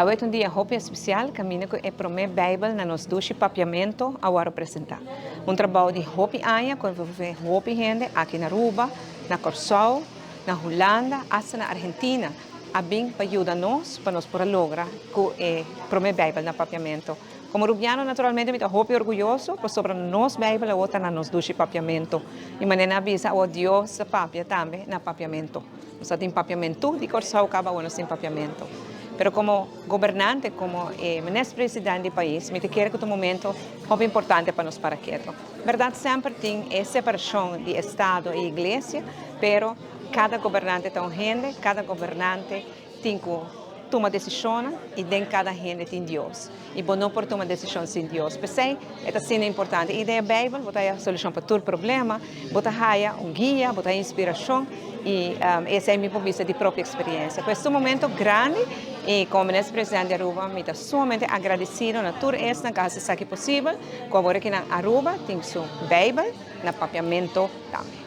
Hoje um dia muito especial, caminho que é para mim Bíblia na nos dois papiamento a representar. Trabalho de hopi anos, quando vê hopi gente aqui na Aruba, na Corsol, na Holanda, até na Argentina, a bem para ajudar nós, para nós poder lograr que é para mim Bíblia na papiamento. Como rubiano, naturalmente, me estou orgulhoso, por sobre nós Bíblia, outra na nos dois papiamento. E maneira avisa o Deus papia também na papiamento. Nós temos papiamento de Corsol, acaba o nosso papiamento. Pero como governante, como ministro-presidente do país, me quero que é um momento muito importante para nós para quieto. Verdade, sempre tem essa separação de Estado e Igreja, pero cada governante tem gente, cada governante tem que tomar decisões e dentro cada gente tem Deus. E bom, não por tomar decisões sem Deus. Pensei, é sendo importante. A ideia da Bíblia, botar a solução para todo problema, botar um guia, botar inspiração. E essa é a minha vista de própria experiência. Questo momento grande e como ministro-presidente de Aruba, me estou sumamente agradecido na toda esta casa, se é possível, como aqui na Aruba, tem sua Bíblia, na papiamento também.